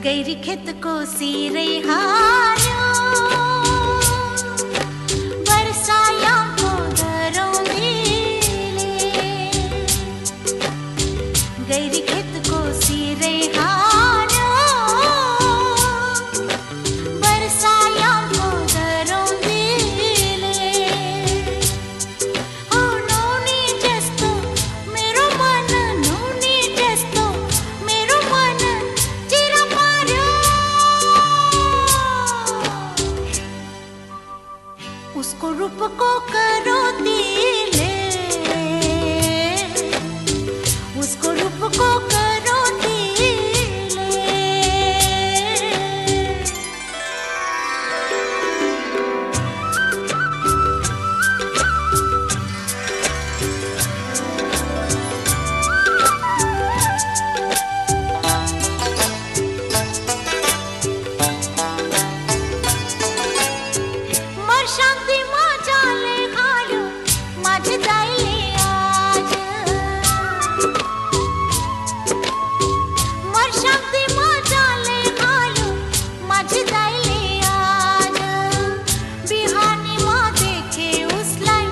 Gary खेत को सी रही हारो बरसाया को दरों मिले गैरी खेत को सी रही हारो बरसाया को दरों मिले ओ नोनी जस्तो मेरो मन नोनी जस्तो मेरो मन चिरा पार्यो उसको रूप को करो दिले उसको रूप को करो दिले मर शांती मा चाले हालो माझे जायले आज मर शांती मा चाले हालो माझे जायले आज बिहानी मा देखे उसलाई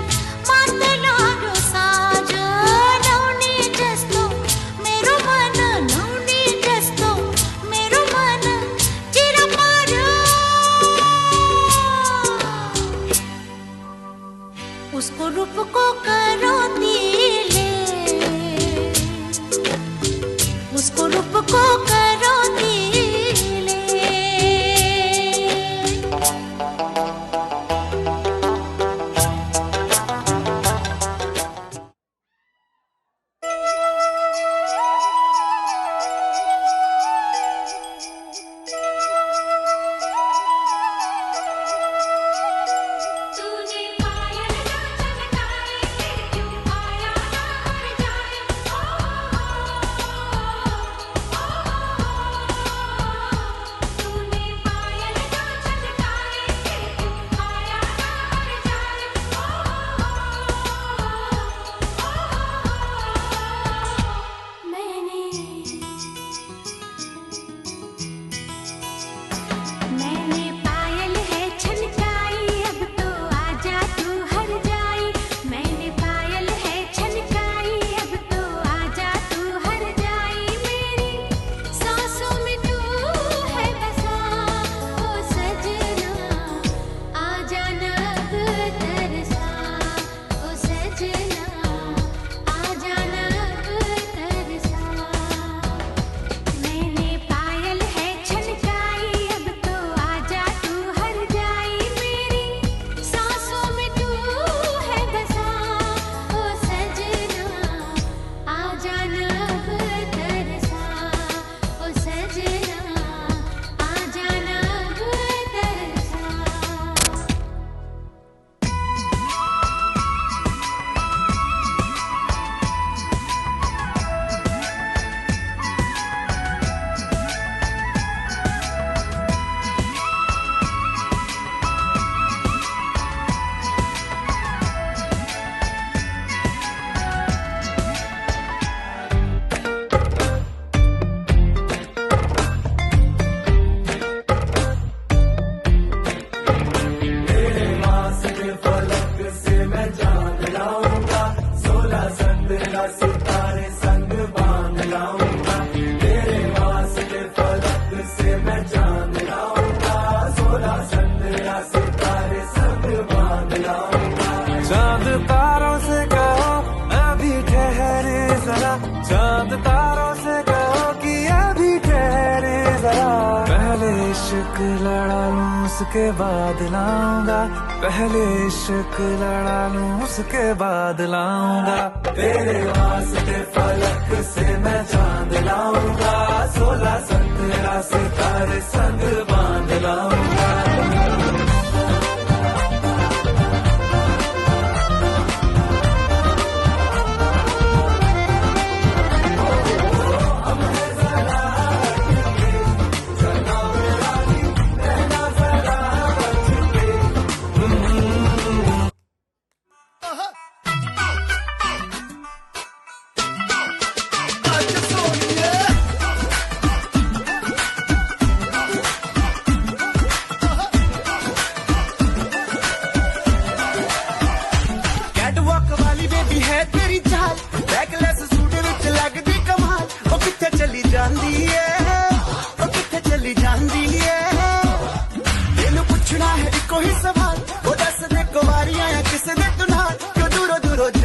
मातलारो साज नवनी जस्तो मेरो मन नवनी जस्तो मेरो मन चिरा पार्यो उसको रूप को करो दिले उसको रूप को करो दिले तूने पायल ना चमकाए क्यों आया ना हर जाए तूने पायल ना चमकाए क्यों आया ना हर जाए मैंने पायल है छनकाई अब तो आजा तू हर जाई मैंने पायल है छनकाई अब तो आजा तू हर जाई मेरी सांसों में तू है बसा ओ सजना आजा न अब तरसा ओ सजना आजा न अब तरसा मैंने पायल है छनकाई अब तो आजा तू हर जाई मेरी सांसों में तू है बसा ओ सजना आजा न अब तरसा ओ सजना आजा न अब तरसा चांद तारों से कहो अभी ठहरे जरा चांद तारों से कहो कि अभी ठहरे जरा पहले इश्क लड़ा लूं उसके बाद लाऊंगा पहले इश्क लड़ा लूं उसके बाद लाऊंगा तेरे वास्ते फलक से मैं चांद लाऊंगा 16 17 सितारे संग बांध लाऊंगा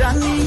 रानी